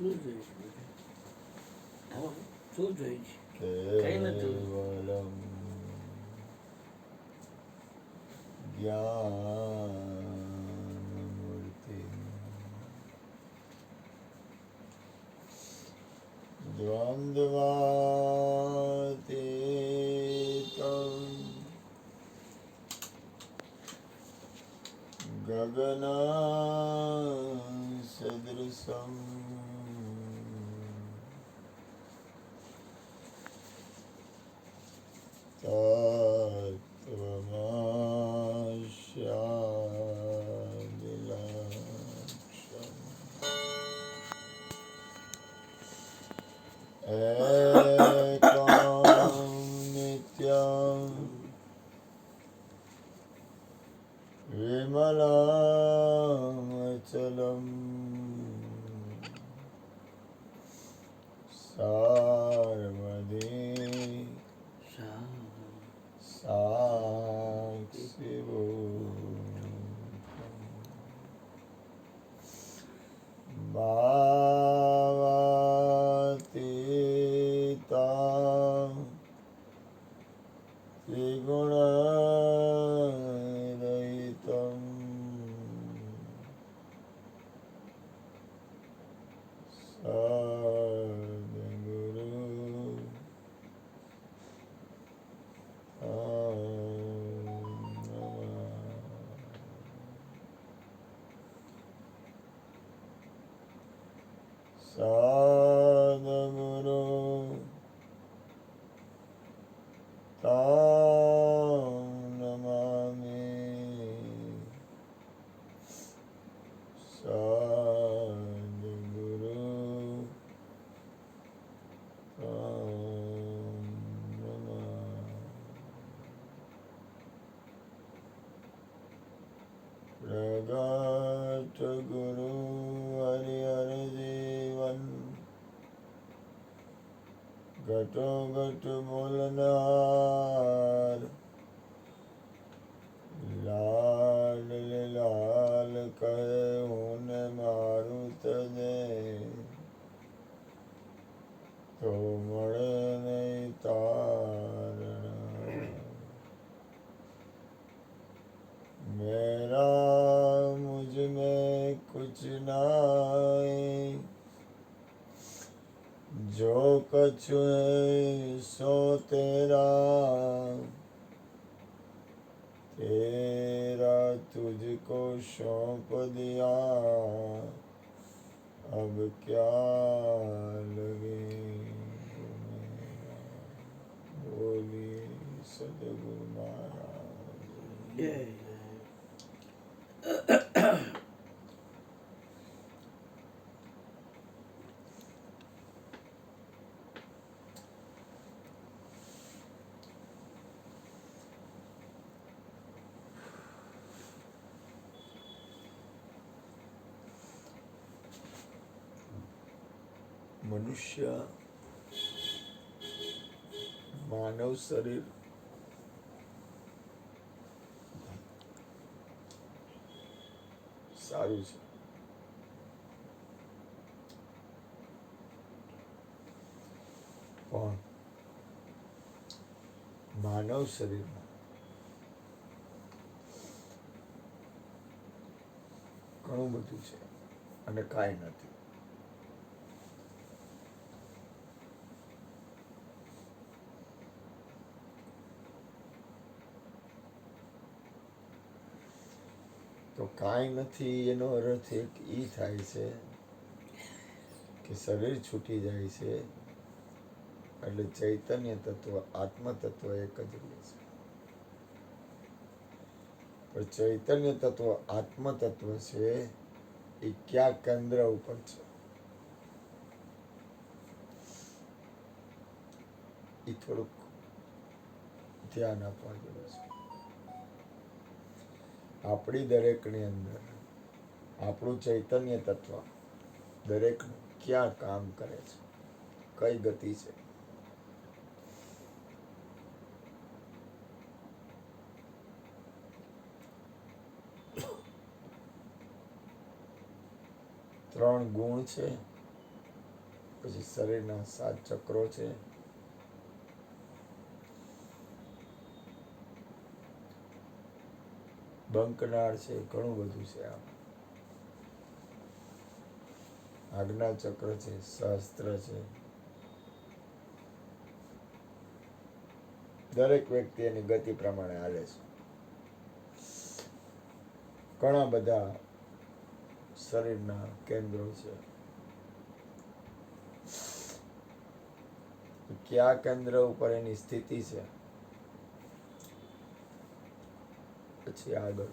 શું જોયું શું જોયું છે? કઈ નથી કેવલમ જ્ઞાનમૂર્તિ દ્વંદ્વાતીતં ગગનસદૃશં તત્વમસ્યાદિલક્ષ્યम् એકં નિત્યં વિમલમચલં સર્વદી સાક્ષિભૂતम् ભાવાતીતાં ત્રિગુણરહિતં સદ્ગુરુ સદ્ગુરુ तं નમામિ સદ્ગુરુ तं નમામિ પ્રગટ ગુરુ હરિહર જીવન ઘટો ઘટ બોલનાર લાલ લાલ કહે હું ને મારું તને તો મળે નહીં તારણ મેરા મુझ में कुछ नहीं जो कछु है सो तेरा तेरा तुझको सौंप दिया अब क्या लगे बोलिए सदगुरु महाराज મનુષ્ય માનવ શરીર સારું છે, પણ માનવ શરીરમાં ઘણું બધું છે અને કાંઈ નથી. તો કાંઈ નથી એનો અર્થ એક ઈ થાય છે કે શરીર છૂટી જાય છે એટલે ચૈતન્ય તત્વ આત્મ તત્વ એક જ રહે છે. પણ ચૈતન્ય તત્વ આત્મ તત્વ છે એ ક્યાં કેન્દ્ર ઉપર છે એ થોડુંક ધ્યાન આપવા જેવું છે. આપણી દરેકની અંદર આપણું ચૈતન્ય તત્વ દરેક ક્યાં કામ કરે છે, કઈ ગતિ છે. ત્રણ ગુણ છે પછી શરીરના 7 ચક્રો છે, બંકનાળ છે, ઘણું બધું છે. આજ્ઞા ચક્ર છે, સહસ્ત્ર છે. દરેક વ્યક્તિ એની ગતિ પ્રમાણે હાલે છે. ઘણા બધા શરીરના કેન્દ્રો છે. કયા કેન્દ્ર ઉપર એની સ્થિતિ છે, પછી આગળ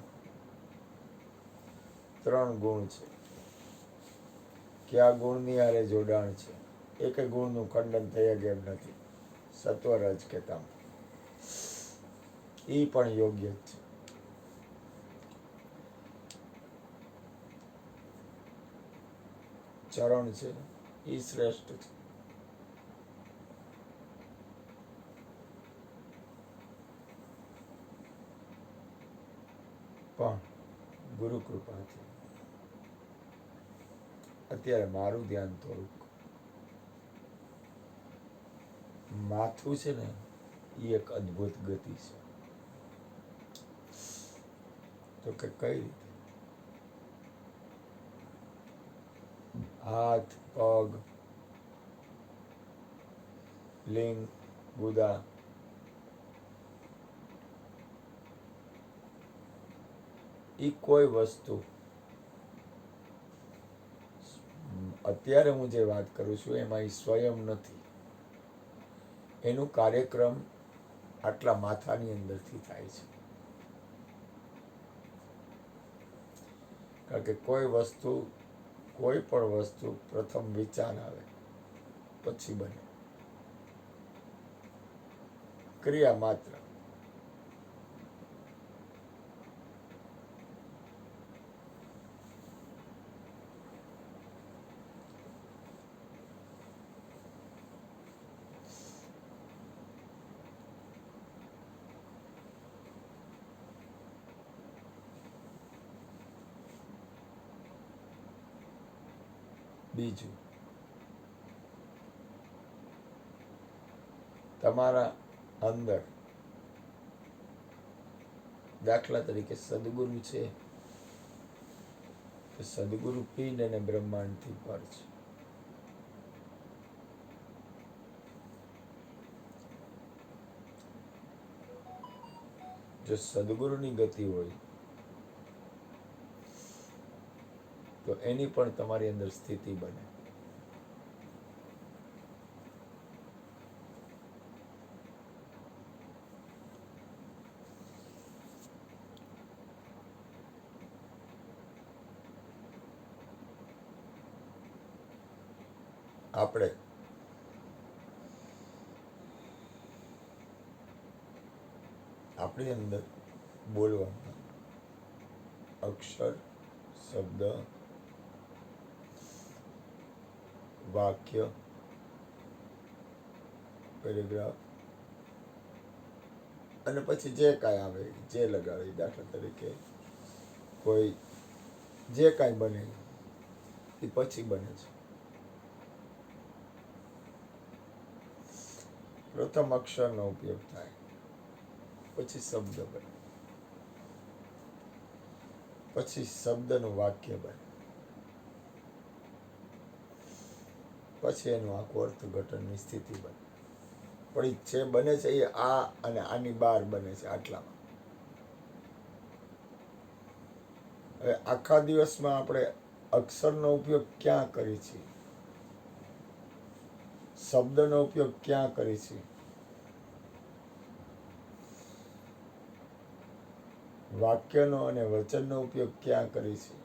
3 ગુણ છે. કયા ગુણની હારે જોડાણ છે, એક ગુણનું ખંડન થઈ શકે એમ નથી. સત્વરજ કે તમ એ પણ યોગ્ય જ છે. ચરણ છે એ શ્રેષ્ઠ છે. પણ ગુરુ કૃપાથી અત્યારે મારું ધ્યાન થોડુંક માથું છે ને, એ એક અદ્ભુત ગતિ છે. તો કે કઈ રીતે? હાથ, પગ, લિંગ, ગુદા, એ કોઈ વસ્તુ અત્યારે હું જે વાત કરું છું એમાં એ સ્વયં નથી. એનું કાર્યક્રમ આટલા માથાની અંદરથી થાય છે. કારણ કે કોઈ પણ વસ્તુ પ્રથમ વિચાર આવે પછી બને. ક્રિયા માત્ર. બીજું, તમારા અંદર દાખલા તરીકે સદગુરુ છે, તો સદગુરુ પિંડ અને બ્રહ્માંડથી પર છે. જો સદગુરુની ગતિ હોય તો એની પણ તમારી અંદર સ્થિતિ બને. આપણે આપણી અંદર બોલવામાં અક્ષર, શબ્દ, વાક્ય, પેરેગ્રાફ અને પછી જે કાંઈ આવે જે લગાવે. દાખલા તરીકે કોઈ જે કાંઈ બને એ પછી બને છે. પ્રથમ અક્ષરનો ઉપયોગ થાય, પછી શબ્દ બને, પછી શબ્દનું વાક્ય બને, પછી એનું આખું અર્થઘટનની સ્થિતિ બને. પણ જે બને છે એ આ અને આની બહાર બને છે આટલામાં. હવે આખા દિવસમાં આપણે અક્ષરનો ઉપયોગ ક્યાં કરીએ છીએ, શબ્દનો ઉપયોગ ક્યાં કરીએ છીએ, વાક્યનો અને વચનનો ઉપયોગ ક્યાં કરીએ છીએ,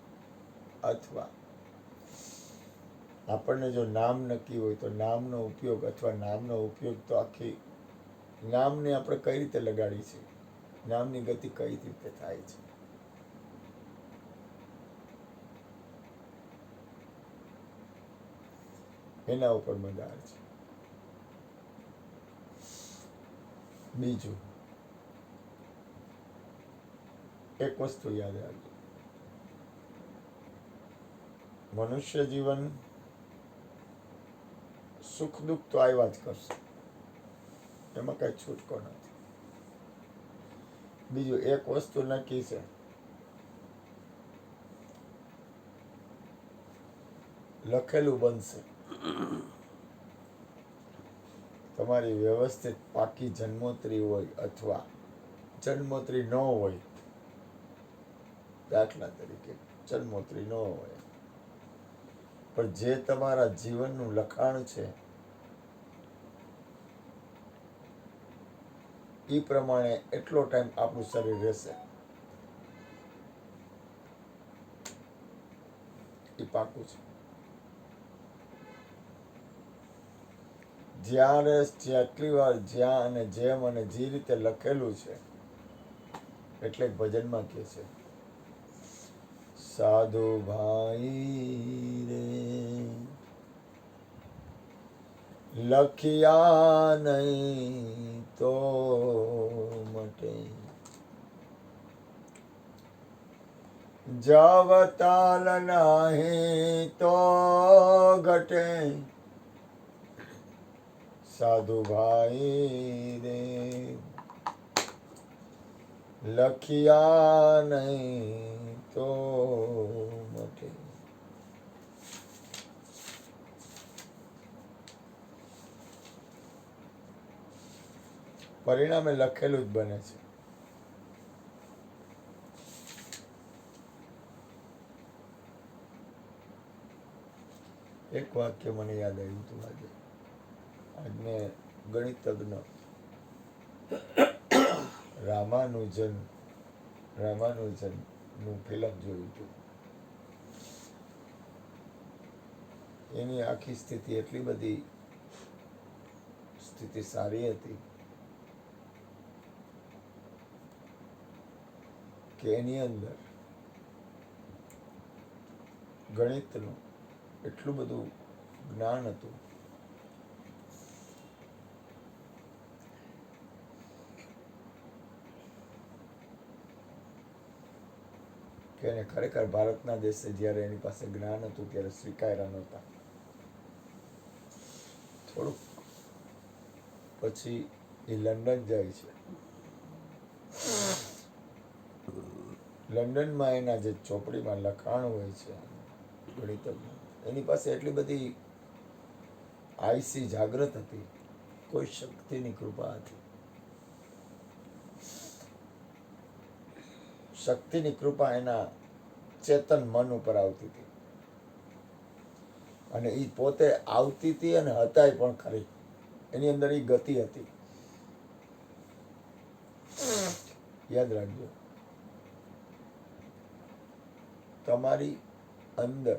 અથવા આપણને જો નામ નક્કી હોય તો નામનો ઉપયોગ અથવા નામનો ઉપયોગ તો આખી નામને આપણે કઈ રીતે લગાડીએ છીએ, નામની ગતિ કઈ રીતે થાય છે, એના ઉપર મદાર છે. બીજું એક વસ્તુ યાદ રાખજો, મનુષ્ય જીવન સુખ દુઃખ તો આવ્યા જ કરશે, એમાં કઈ છૂટકો નથી. બીજું એક વસ્તુ નક્કી છે, લખેલું બનશે. તમારી વ્યવસ્થિત પાકી જન્મોત્રી હોય અથવા જન્મોત્રી ન હોય, દાખલા તરીકે જન્મોત્રી ન હોય, પણ જે તમારા જીવનનું લખાણ છે એ પ્રમાણે એટલો ટાઈમ આપણું શરીર રહેશે, એ પાકું છે. જ્યારે જેટલી વાર જ્યાં અને જેમ અને જે રીતે લખેલું છે, એટલે ભજનમાં કહે છે, સાધુ ભાઈ રે લખ્યા નહીં તો મટે, જબ તાલ નહીં તો ઘટે, સાધુ ભાઈ રે લખ્યા નહીં તો મટે. પરિણામે લખેલું જ બને છે. એક વાક્ય મને યાદ આવ્યું હતું આજે. આજ મેં ગણિત તજ્ઞ રામાનુજન નું ફિલ્મ જોયું હતું. એની આખી સ્થિતિ એટલી બધી સ્થિતિ સારી હતી કે એની અંદર ગણિતનું એટલું બધું જ્ઞાન હતું કે એને ખરેખર ભારતના દેશે જ્યારે એની પાસે જ્ઞાન હતું ત્યારે સ્વીકાર્યા નહોતા. થોડુંક પછી એ લંડન જાય છે. લંડનમાં એના જે ચોપડીમાં લખાણ હોય છે ગણિતજ્ઞ, એની પાસે એટલી બધી આઈસી જાગૃત હતી, કોઈ શક્તિની કૃપા હતી. શક્તિની કૃપા એના ચેતન મન ઉપર આવતી હતી, અને એ પોતે આવતી હતી અને હતાય પણ ખરી. એની અંદર એ ગતિ હતી. યાદ રાખજો, તમારી અંદર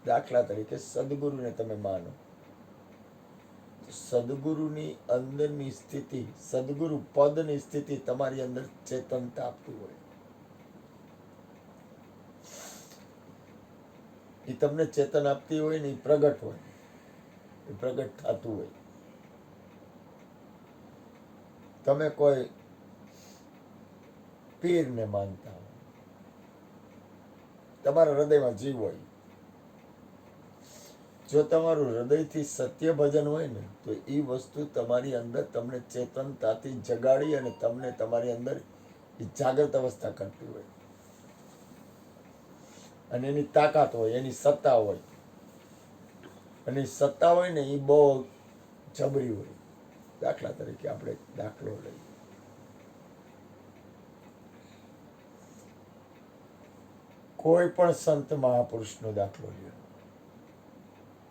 દાખલા તરીકે સદગુરુને તમે માનો, સદગુરુની અંદરની સ્થિતિ, સદગુરુ પદની સ્થિતિ તમારી અંદર ચેતનતા આપતી હોય. એ તમને ચેતન આપતી હોય ને, એ પ્રગટ હોય, એ પ્રગટ થતું હોય. તમે કોઈ પીરને માનતા હોય, તમારા હૃદયમાં જીવ હોય. જો તમારું હૃદયથી સત્ય ભજન હોય ને, તો એ વસ્તુ તમારી અંદર તમને ચેતનતાથી જગાડી અને તમને તમારી અંદર જાગૃત અવસ્થા કરતી હોય, અને એની તાકાત હોય, એની સત્તા હોય. અને સત્તા હોય ને, એ બહુ જબરી હોય. દાખલા તરીકે આપણે દાખલો લઈએ, કોઈ પણ સંત મહાપુરુષનો દાખલો લ્યો,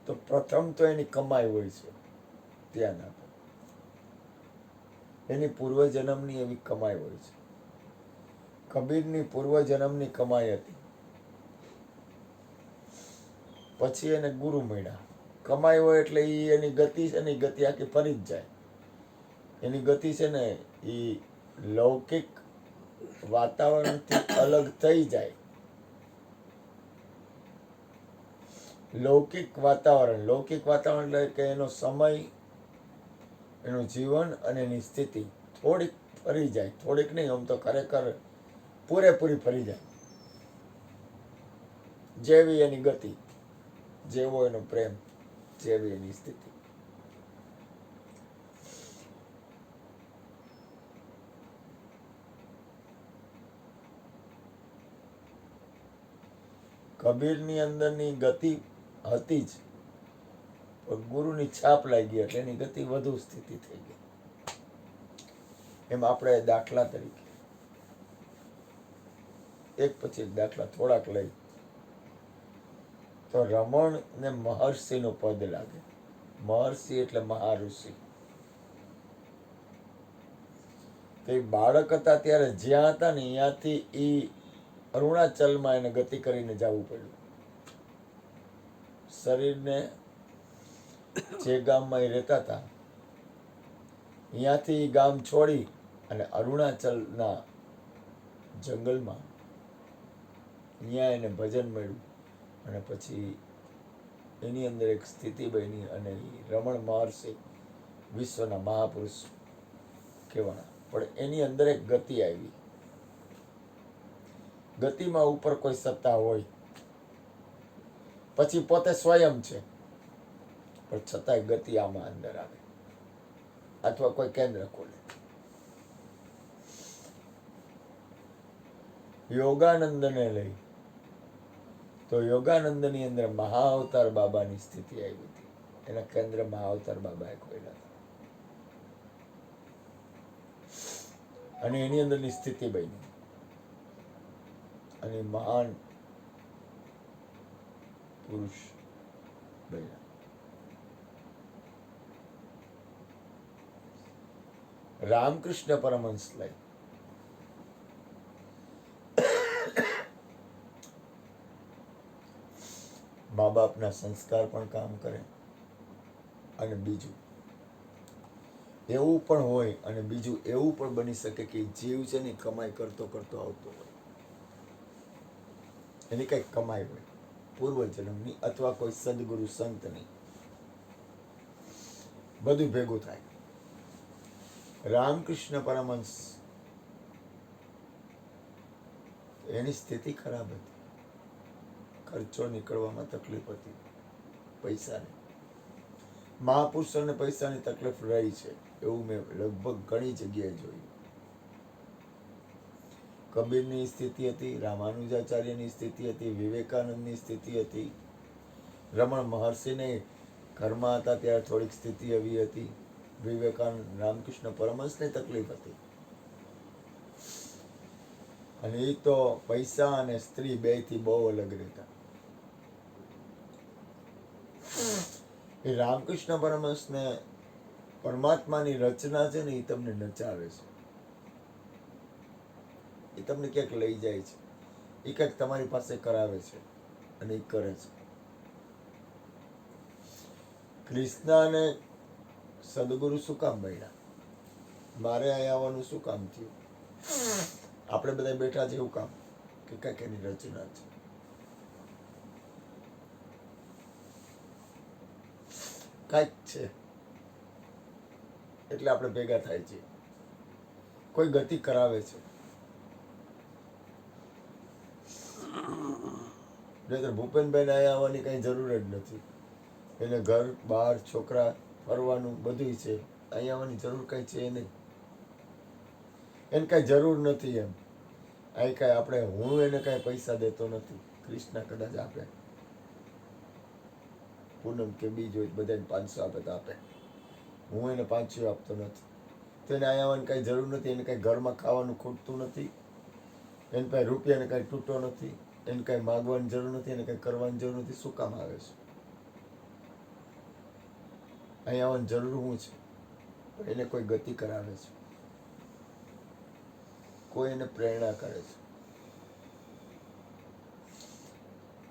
તો પ્રથમ તો એની કમાઈ હોય છે. ધ્યાન આપો, એની પૂર્વજન્મની એવી કમાઈ હોય છે. કબીરની પૂર્વજન્મની કમાઈ હતી, પછી એને ગુરુ મળ્યા. કમાઈ હોય એટલે એની ગતિ છે ને, એ ગતિ આખી ફરી જ જાય. એની ગતિ છે ને, એ લૌકિક વાતાવરણથી અલગ થઈ જાય. લૌકિક વાતાવરણ એટલે કે એનો સમય, એનું જીવન અને એની સ્થિતિ થોડીક ફરી જાય. થોડીક નહીં, આમ તો ખરેખર પૂરેપૂરી ફરી જાય. જેવી એની ગતિ, જેવો એનો પ્રેમ, જેવી એની સ્થિતિ. કબીરની અંદરની ગતિ હતી જ, પણ ગુરુની છાપ લાગી એટલે એની ગતિ વધુ સ્થિતિ થઈ ગઈ. એમ આપણે દાખલા તરીકે એક પછી એક દાખલા થોડાક લઈ તો રમણ ને મહર્ષિ નું પદ લાગે. મહર્ષિ એટલે મહાઋષિ. તે બાળક હતા ત્યારે જ્યાં હતા ને ત્યાંથી ઈ અરુણાચલમાં એને ગતિ કરીને જવું પડ્યું. શરીરને જે ગામમાં એ રહેતા હતા ત્યાંથી ગામ છોડી અને અરુણાચલના જંગલમાં ત્યાં એને ભજન મળ્યું અને પછી એની અંદર એક સ્થિતિ બની અને રમણ મહર્ષિ વિશ્વના મહાપુરુષ કહેવાના. પણ એની અંદર એક ગતિ આવી. ગતિમાં ઉપર કોઈ સત્તા હોય, પછી પોતે સ્વયં છે પણ છતાંય ગતિ આમાં અંદર આવે અથવા કોઈ કેન્દ્ર ખોલે. યોગાનંદને લઈ તો યોગાનંદની અંદર મહાઅવતાર બાબાની સ્થિતિ આવી હતી. એના કેન્દ્ર મહાઅવતાર બાબાએ ખોલ્યા હતા અને એની અંદરની સ્થિતિ બની અને મહાન પુરુષ બન્યા. રામકૃષ્ણ પરમહંસ લઈ મા બાપના સંસ્કાર પણ કામ કરે અને બીજું એવું પણ હોય અને બીજું એવું પણ બની શકે કે જીવ છે ને કમાઈ કરતો કરતો આવતો હોય. એની કઈક કમાઈ હોય પૂર્વજન્મની અથવા કોઈ સદગુરુ સંતની. બધું ભેગું થાય. રામકૃષ્ણ પરમહંસ એની સ્થિતિ ખરાબ હતી. ખર્ચો નીકળવામાં તકલીફ હતી, પૈસાની. મહાપુરુષોને પૈસાની તકલીફ રહી છે એવું મેં લગભગ ઘણી જગ્યાએ જોયું. કબીરની સ્થિતિ હતી, રામાનુજાચાર્યની સ્થિતિ હતી, વિવેકાનંદની સ્થિતિ હતી, રમણ મહર્ષિને ઘરમાં હતા ત્યારે થોડીક સ્થિતિ એવી હતી, વિવેકાનંદ રામકૃષ્ણ પરમહંસની તકલીફ હતી. અને એ તો પૈસા અને સ્ત્રી બે થી બહુ અલગ રહેતા. એ રામકૃષ્ણ પરમહંસને પરમાત્માની રચના છે ને એ તમને નચાવે છે, એ તમને ક્યાંક લઈ જાય છે, એ ક્યાંક તમારી પાસે કરાવે છે અને એ કરે છે. કૃષ્ણને સદગુરુ શું કામ બન્યા? મારે અહીંયા આવવાનું શું કામ થયું? આપણે બધા બેઠા છે એવું કામ કે કાંઈક એની રચના છે. કાંઈક છે એટલે આપણે ભેગા થાય છે. કોઈ ગતિ કરાવે છે. નહીંતર ભૂપેનભાઈને અહીંયા આવવાની કઈ જરૂર જ નથી. એને ઘર બહાર છોકરા ફરવાનું બધું છે, અહીંયા આવવાની જરૂર કઈ છે નહીં. એને કઈ જરૂર નથી એમ. અહીં કઈ આપણે હું એને કઈ પૈસા દેતો નથી. કૃષ્ણ કદાચ આપે, પૂનમ કે બીજ હોય બધાને 500 આપે તો આપે, હું એને 500 આપતો નથી. તો એને અહીંયા આવવાની કઈ જરૂર નથી. એને કઈ ઘરમાં ખાવાનું ખૂટતું નથી, એને પાસે રૂપિયાને કઈ તૂટો નથી, એને કઈ માગવાની જરૂર નથી, એને કઈ કરવાની જરૂર નથી. શું કામ આવે છે? અહીંયા આવવાની જરૂર શું છે? એને કોઈ ગતિ કરાવે છે, કોઈ એને પ્રેરણા કરે છે.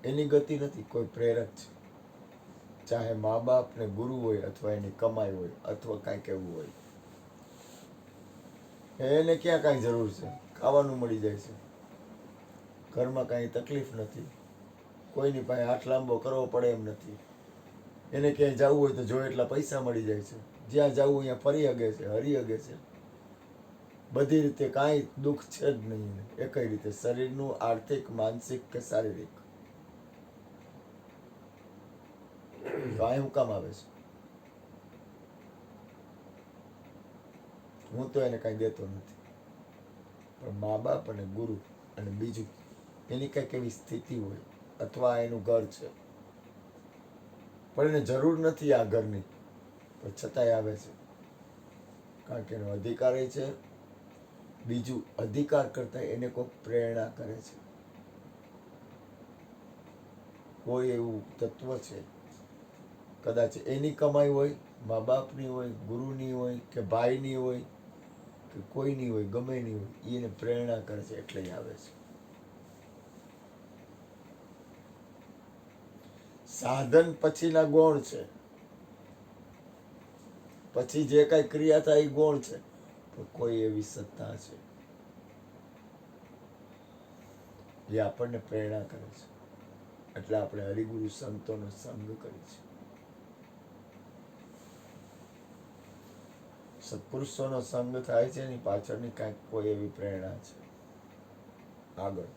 એની ગતિ નથી, કોઈ પ્રેરક છે. ચાહે મા બાપ ને ગુરુ હોય અથવા એની કમાઈ હોય અથવા કાંઈક એવું હોય. એને ક્યાં કાંઈ જરૂર છે? ખાવાનું મળી જાય છે, ઘરમાં કાંઈ તકલીફ નથી, કોઈની પાસે હાથ લાંબો કરવો પડે એમ નથી. એને ક્યાંય જવું હોય તો જો એટલા પૈસા મળી જાય છે, જ્યાં જવું અહીંયા ફરી શકે છે, હરી શકે છે. બધી રીતે કાંઈ દુઃખ છે જ નહીં એ કઈ રીતે, શરીરનું, આર્થિક, માનસિક કે શારીરિક. તો અહીં હું કામ આવે છે? હું તો એને કાંઈ દેતો નથી, પણ મા બાપ અને ગુરુ અને બીજું એની કંઈક એવી સ્થિતિ હોય અથવા એનું ઘર છે, પણ એને જરૂર નથી આ ઘરની, પણ છતાંય આવે છે, કારણ કે એનો અધિકાર છે. બીજું, અધિકાર કરતાં એને કોઈ પ્રેરણા કરે છે. કોઈ એવું તત્વ છે, કદાચ એની કમાઈ હોય, મા બાપની હોય, ગુરુની હોય કે ભાઈની હોય કે કોઈની હોય, ગમે એની હોય, એ એને પ્રેરણા કરે છે એટલે ઈ આવે છે. સાધન પછીના ગુણ છે, પછી જે કઈ ક્રિયા થાય એ ગુણ છે, પણ કોઈ એવી સત્તા છે જે આપણને પ્રેરણા કરે છે, એટલે આપણે હરિગુરુ સંતોનો સંગ કરીએ છીએ. સત્પુરુષોનો સંગ થાય છે એની પાછળની કાંઈક કોઈ એવી પ્રેરણા છે. આગળ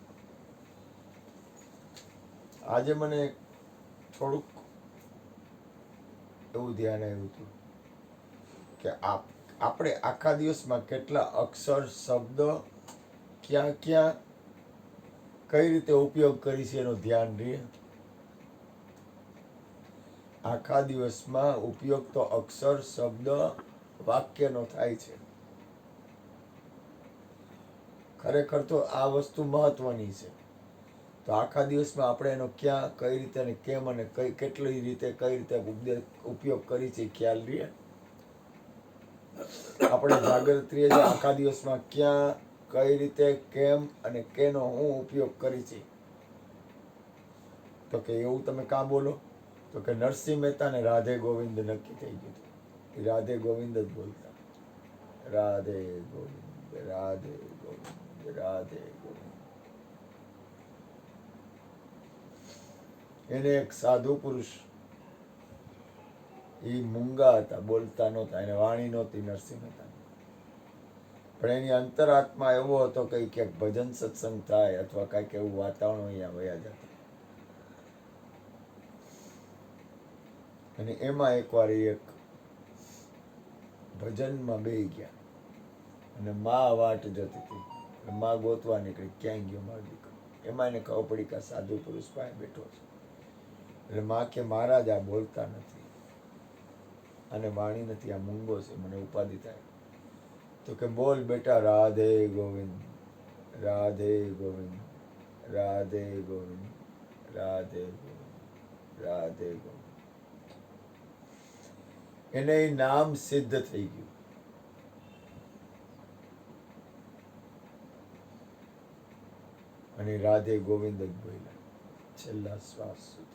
આજે મને થોડુંક એવું ધ્યાન આવ્યું હતું કે આપણે આખા દિવસમાં કેટલા અક્ષર, શબ્દ, ક્યાં ક્યાં કઈ રીતે ઉપયોગ કરી છે એનું ધ્યાન રહે. આખા દિવસમાં ઉપયોગ તો અક્ષર, શબ્દ, વાક્યનો થાય છે. ખરેખર તો આ વસ્તુ મહત્વની છે. તો આખા દિવસમાં આપણે એનો ક્યાં, કઈ રીતે અને કેમ અને કેટલી રીતે, કઈ રીતે ઉપયોગ કરી છે ખ્યાલ રહે. આપણે જાગૃત રહીએ છીએ આખા દિવસમાં ક્યાં, કઈ રીતે, કેમ અને કેનો હું ઉપયોગ કરી છે. તો કે એવું તમે કાં બોલો? તો કે નરસિંહ મહેતા ને રાધે ગોવિંદ નક્કી થઈ ગયું. એ રાધે ગોવિંદ જ બોલતા. રાધે ગોવિંદ, રાધે ગોવિંદ, રાધે ગોવિંદ. એને એક સાધુ પુરુષ, એ મૂંગા હતા, બોલતા નહોતા, એને વાણી નહોતી નરસિંહ મહેતા, પણ એની અંતરાત્મા એવો હતો કે ક્યાંક ભજન સત્સંગ થાય અથવા કાંઈક એવું વાતાવરણ અહીંયા વયા જતા. અને એમાં એકવાર એક ભજનમાં બેહી ગયા અને માં વાટ જોતી હતી. માં ગોતવા નીકળી, ક્યાંય ગયો મારો દીકરો. એમાં એને ખબર પડી કે સાધુ પુરુષ પાસે બેઠો છે. એટલે માં કે મહારાજ આ બોલતા નથી, અને વાણી નથી, આ મૂંગો છે, મને ઉપાધિ થાય. તો કે બોલ બેટા, રાધે ગોવિંદ, રાધે ગોવિંદ, રાધે ગોવિંદ, રાધે ગોવિંદ, રાધે ગોવિંદ. એને એ નામ સિદ્ધ થઈ ગયું. અને રાધે ગોવિંદ જ બોલ્યા છેલ્લા શ્વાસ સુધી.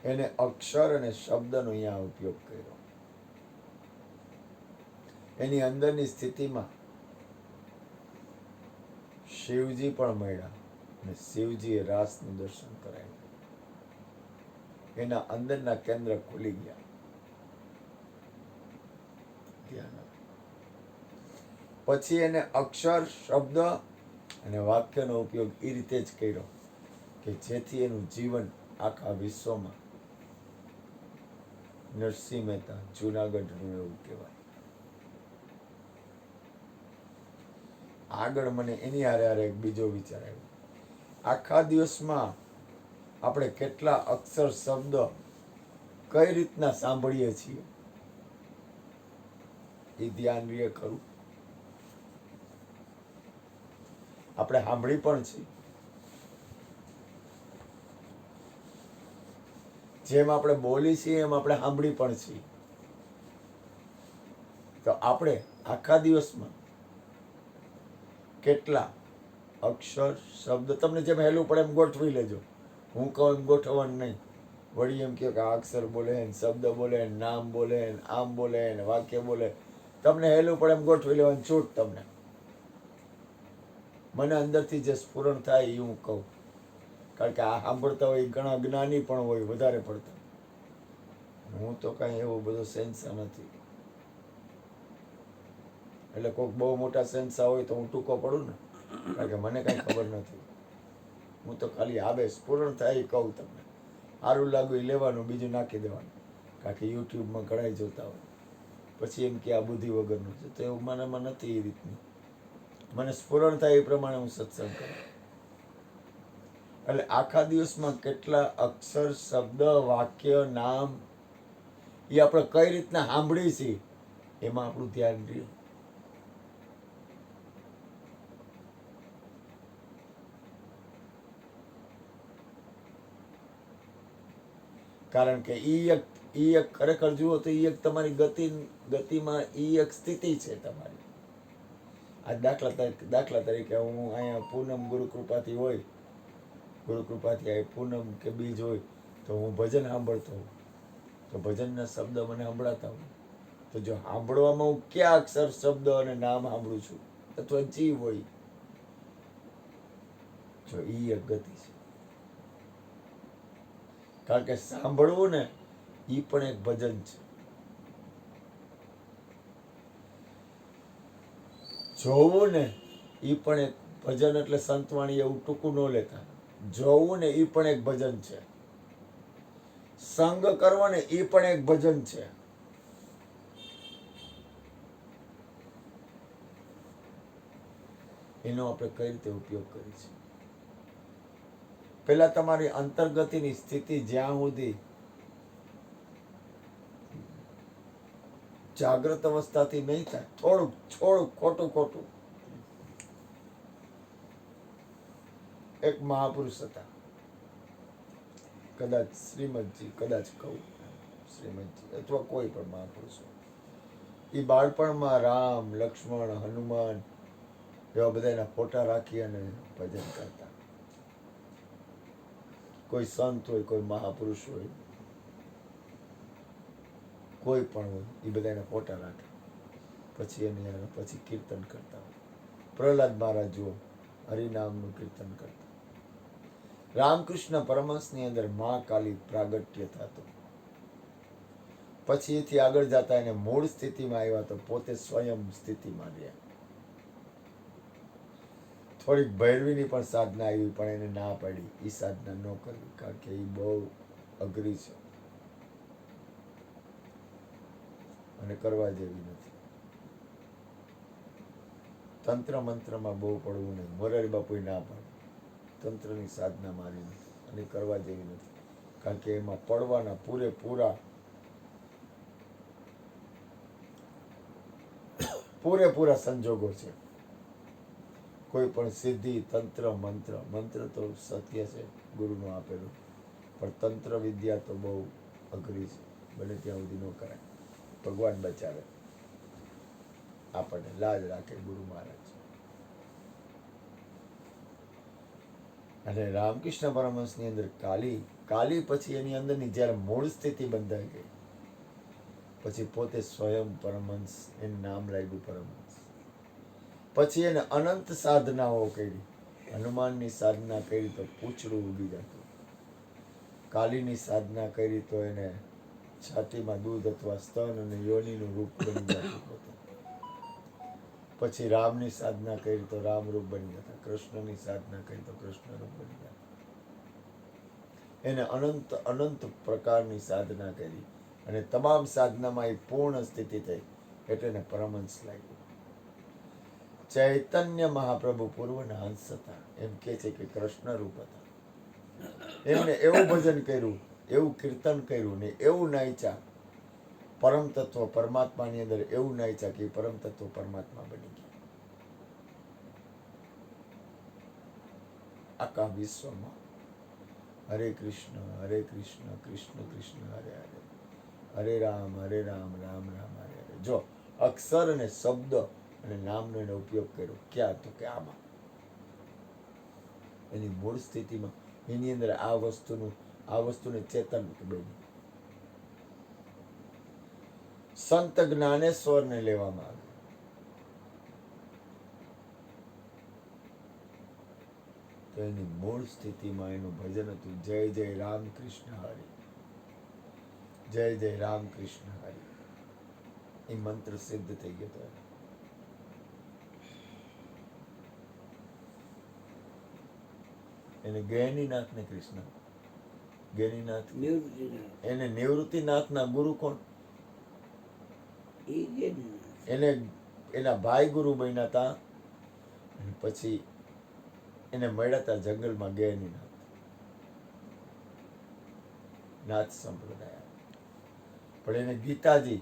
એને અક્ષર અને શબ્દનો અહીંયા ઉપયોગ કર્યો. એની અંદરની સ્થિતિમાં શિવજી પણ મળ્યા અને શિવજીએ રાસનું દર્શન કરાવ્યું. એના અંદરના કેન્દ્ર ખુલી ગયા. પછી એને અક્ષર, શબ્દ અને વાક્યનો ઉપયોગ એ રીતે જ કર્યો કે જેથી એનું જીવન આખા વિશ્વમાં નરસિંહ મહેતા જુનાગઢનું એવું કહેવાય. આગળ મને એની હારે હારે એક બીજો વિચાર આવ્યો. આખા દિવસમાં આપણે કેટલા અક્ષર, શબ્દ કઈ રીતના સાંભળીએ છીએ એ ધ્યાન રહે ખરું? આપણે સાંભળી પણ છીએ. જેમ આપણે બોલી છીએ એમ આપણે સાંભળી પણ છીએ. તો આપણે આખા દિવસમાં કેટલા અક્ષર, શબ્દ, તમને જેમ હેલું પડે એમ ગોઠવી લેજો. હું કહું એમ ગોઠવવાનું નહીં. વળી એમ કહો કે આ અક્ષર બોલે, શબ્દ બોલે, નામ બોલે, આમ બોલે, વાક્ય બોલે. તમને હેલું પડે એમ ગોઠવી લેવાની છૂટ તમને. મને અંદરથી જે સ્ફુરણ થાય એ હું કહું. કારણ કે આ સાંભળતા હોય ઘણા જ્ઞાની પણ હોય વધારે પડતા. હું તો કાંઈ એવો બધો સેન્સા નથી. એટલે કોઈક બહુ મોટા સેન્સા હોય તો હું ટૂંકો પડું ને, કારણ કે મને કાંઈ ખબર નથી. હું તો ખાલી આવેશ પૂર્ણ થાય એ કહું તમને. સારું લાગુ એ લેવાનું, બીજું નાખી દેવાનું. કારણ કે યુટ્યુબમાં ઘણાય જોતા હોય, પછી એમ કે આ બુદ્ધિ વગરનું છે. તો એવું મનામાં નથી એ રીતનું. મને સ્ફુરણ થાય એ પ્રમાણે હું સત્સંગ કરું. એટલે આખા દિવસમાં કેટલા અક્ષર, શબ્દ, વાક્ય, નામ એ આપણે કઈ રીતના સાંભળીએ છીએ એમાં આપણું ધ્યાન રહે. કારણ કે ઈ એક ખરેખર જુઓ તો ઈ એક તમારી ગતિમાં ઈ એક સ્થિતિ છે તમારી. આ દાખલા તરીકે હું અહીંયા પૂનમ ગુરુકૃપાથી હોય, ગુરુકૃપાથી આ પૂનમ કે બીજ હોય તો હું ભજન સાંભળતો હોઉં, તો ભજનના શબ્દ મને સંભળાતા હોય, તો જો સાંભળવામાં હું ક્યાં અક્ષર, શબ્દ અને નામ સાંભળું છું અથવા જીવ હોય, જો ઈ એક ગતિ છે. કારણ કે સાંભળવું ને ઈ પણ એક ભજન છે. જોવું ને ઈ પણ એક ભજન, એટલે સંતવાણી એવું ટૂંકું ન લેતા. જોવું ને ઈ પણ એક ભજન છે. સંગ કરવો ને ઈ પણ એક ભજન છે. એનો આપણે કઈ રીતે ઉપયોગ કરીએ છીએ? પેલા તમારી અંતર્ગતિની સ્થિતિ જ્યાં સુધી જાગ્રત અવસ્થાથી નહીં થાય, થોડુંક ખોટું. એક મહાપુરુષ હતા, કદાચ શ્રીમદજી, કદાચ કહું શ્રીમદજી અથવા કોઈ પણ મહાપુરુષ. એ બાળપણમાં રામ, લક્ષ્મણ, હનુમાન એવા બધાના ફોટા રાખી અને ભજન કરતા. કોઈ સંત હોય, કોઈ મહાપુરુષ હોય, કોઈ પણ હોય, એ બધાના ફોટા રાખે, પછી કીર્તન કરતા હોય. પ્રહલાદ મહારાજ જુઓ, હરિનામનું કીર્તન કરતા. રામકૃષ્ણ પરમહંસની અંદર મહાકાલી પ્રાગટ્ય થતું. પછી એથી આગળ જતા એને મૂળ સ્થિતિમાં આવ્યા તો પોતે સ્વયં સ્થિતિમાં રહ્યા. થોડીક ભૈરવીની પણ સાધના આવી, પણ એને ના પાડી, એ સાધના ન કરવી, કારણ કે એ બહુ અઘરી છે અને કરવા જેવી નથી. તંત્ર મંત્રમાં બહુ પડવું નહીં. મોરારી બાપુએ ના પાડી, તંત્રની સાધના મારી નથી અને કરવા જેવી નથી. કારણ કે એમાં પડવાના પૂરેપૂરા સંજોગો છે. કોઈ પણ સિદ્ધિ, તંત્ર, મંત્ર તો સત્ય છે ગુરુનું આપેલું, પણ તંત્ર વિદ્યા તો બહુ અઘરી છે, બને ત્યાં સુધી ન કરાય. ભગવાન બચાવે, આપણને લાજ રાખે ગુરુ મહારાજ. અને રામકૃષ્ણ પરમહંસની અંદર કાલી પછી એની અંદરની જ્યારે મૂળ સ્થિતિ બંધાઈ ગઈ, પછી પોતે સ્વયં પરમહંસ, એનું નામ લાગ્યું પરમહંસ. પછી એને અનંત સાધનાઓ કરી. હનુમાનની સાધના કરી તો પૂંછડું ઉગી જતું. કાલીની સાધના કરી તો એને છાતીમાં દૂધ અથવા સ્તન અને યોનિનું રૂપ બની જતું પોતે. પછી રામની સાધના કરી તો રામ રૂપ બની જતા. કૃષ્ણની સાધના કરી તો કૃષ્ણ રૂપ બની જતા. એને અનંત પ્રકારની સાધના કરી અને તમામ સાધનામાં એ પૂર્ણ સ્થિતિ થઈ, એટલે એને પરમહંસ લાગ્યું. ચૈતન્ય મહાપ્રભુ પૂર્વના હંસ હતા. એમ કે છે કે કૃષ્ણ રૂપ હતા. એમને એવું ભજન કર્યું, એવું કીર્તન કર્યું ને એવું નાચ્યા પરમ તત્વ પરમાત્માની અંદર, એવું નાચ્યા કે પરમ તત્વ પરમાત્મા બની ગયા. આખા વિશ્વમાં હરે કૃષ્ણ કૃષ્ણ કૃષ્ણ હરે હરે, હરે રામ રામ રામ હરે હરે. જો અક્ષર અને શબ્દ અને નામનો એનો ઉપયોગ કર્યો ક્યાં, તો કે આમાં એની મૂળ સ્થિતિમાં, એની અંદર આ વસ્તુને ચેતન બની. સંત જ્ઞાનેશ્વરને લેવામાં આવે તો એની મૂળ સ્થિતિમાં એનું ભજન હતું, જય જય રામ કૃષ્ણ હરિ, જય જય રામ કૃષ્ણ હરિ. એ મંત્ર સિદ્ધ થઈ ગયો હતો. એને ગેનીનાથ ને કૃષ્ણ. ગેનીનાથ નિવૃત્તિનાથ એને નિવૃત્તિનાથના ગુરુ કોણ? એ ગેનીનાથ. એને એના ભાઈ ગુરુ બન્યા હતા. અને પછી એને મળ્યા હતા જંગલમાં ગેનીનાથ. નાથ સંપ્રદાય. પણ એને ગીતાજી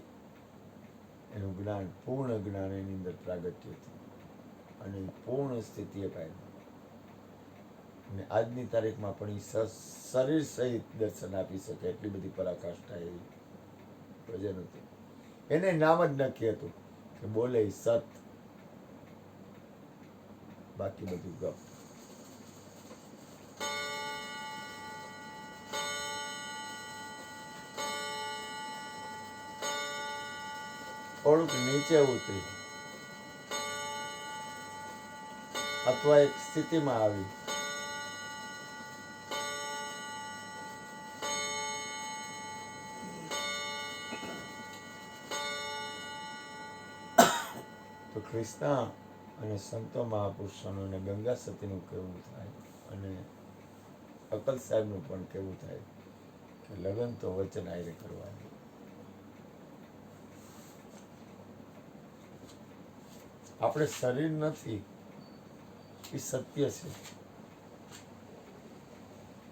એનું જ્ઞાન, પૂર્ણ જ્ઞાન એની અંદર પ્રાગટ્ય થયું અને પૂર્ણ સ્થિતિએ પામ્યું. અને આજની તારીખમાં પણ એ શરીર સહિત દર્શન આપી શકે એટલી બધી પરાકાષ્ઠા એવી વજન હતું. એને નામ જ નક્કી હતું કે બોલે ઈ સત, બાકી બધું ગપ. થોડુંક નીચે ઉતરી અથવા એક સ્થિતિમાં આવી તો કૃષ્ણ અને સંતો મહાપુરુષોનું અને ગંગા સતીનું કેવું થાય અને અકલ સાહેબનું પણ કેવું થાય કે લગ્ન તો વચન આયરે કરવાનું. આપણે શરીર નથી એ સત્ય છે.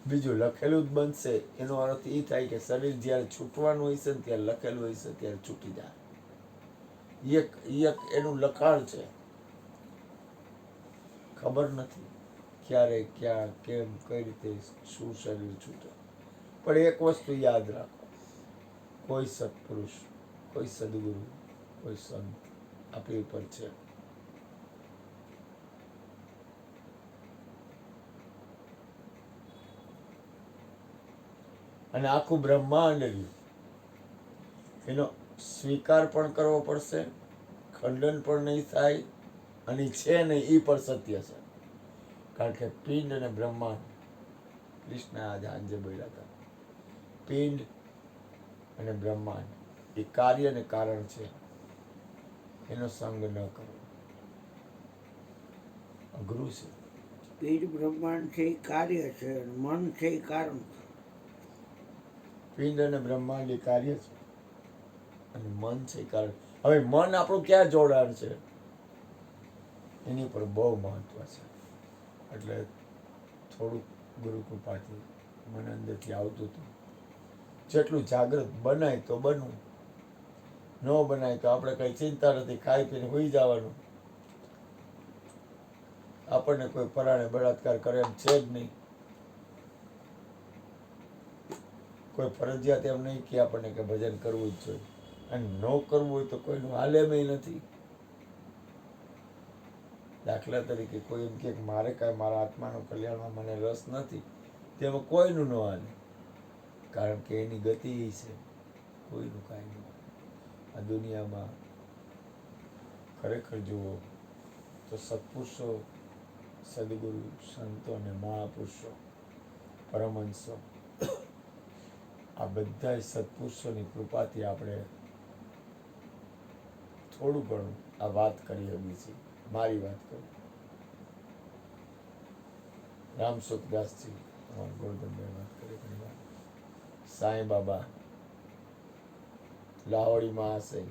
બીજું લખેલું જ બનશે એનો અર્થ એ થાય કે શરીર જ્યારે છૂટવાનું હોય છે ને ત્યારે લખેલું હોય છે ત્યારે છૂટી જાય. એક એનું લખાણ છે. ખબર નથી ક્યારે, ક્યાં, કેમ, કઈ રીતે શું શરીર છૂટે. પણ એક વસ્તુ યાદ રાખો, કોઈ સત્પુરુષ, કોઈ સદગુરુ, કોઈ સંત આપણી ઉપર છે. અને આખું બ્રહ્માંડ રહ્યું એનો સ્વીકાર પણ કરવો પડશે, ખંડન પણ નહીં થાય અને છે નહીં એ પણ સત્ય છે. કારણ કે પિંડ અને બ્રહ્માંડ, કૃષ્ણ આજે સાંજે બોલ્યા હતા, પિંડ અને બ્રહ્માંડ એ કાર્ય અને કારણ છે. એનો સંગ ન કરવો. અઘરું છે. પીડ બ્રહ્માંડ છે એ કાર્ય છે, મન છે એ કારણ છે. પિંડ અને બ્રહ્માંડ એ કાર્ય છે અને મન છે એ કારણ. હવે મન આપણું ક્યાં જોડાણ છે એની પર બહુ મહત્વ છે. એટલે થોડુંક ગુરુ કૃપાથી મને અંદરથી આવતું હતું. જેટલું જાગૃત બનાય તો બનવું, ન બનાય તો આપણે કઈ ચિંતા નથી, ખાઈ પીને હોઈ જવાનું. આપણને કોઈ પરાણે બળાત્કાર કરે એમ છે જ નહીં. કોઈ ફરજિયાત એમ નહીં કે આપણને કે ભજન કરવું જ જોઈએ. અને ન કરવું હોય તો કોઈનું હાલેમય નથી. દાખલા તરીકે કોઈ એમ કે મારે કાંઈ મારા આત્માનું કલ્યાણમાં મને રસ નથી, તેમાં કોઈનું ન હાલે. કારણ કે એની ગતિ એ છે, કોઈનું કાંઈ નહીં. આ દુનિયામાં ખરેખર જુઓ તો સત્પુરુષો, સદગુરુ, સંતો અને મહાપુરુષો, પરમહંસો, આ બધા સત્પુરુષોની કૃપાથી આપણે થોડું ઘણું આ વાત કરી શકીએ છીએ. મારી વાત કરું, રામ સુખદાસજી, ગોરધનભાઈ વાત કરે ઘણી વાર, સાંઈ બાબા, લાહોડી મહાશય,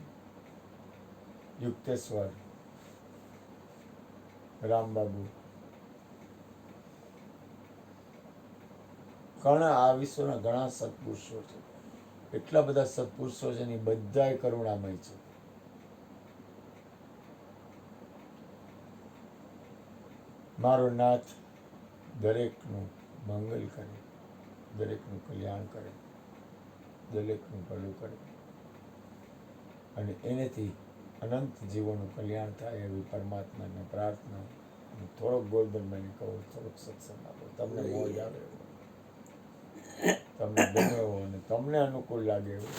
યુક્તેશ્વર, રામબાબુ, ઘણા આ વિશ્વના ઘણા સત્પુરુષો છે. એટલા બધા સત્પુરુષો છે ને બધાય કરુણામય છે. મારો નાથ દરેકનું મંગલ કરે, દરેકનું કલ્યાણ કરે, દરેકનું ભલું કરે અને એનેથી અનંત જીવોનું કલ્યાણ થાય એવી પરમાત્માને પ્રાર્થના. અને થોડોક ગોરધનભાઈને કહું, થોડોક સત્સંગ આપો, તમને મોજ આવે એવો, તમને ગમે એવો અને તમને અનુકૂળ લાગે એવું.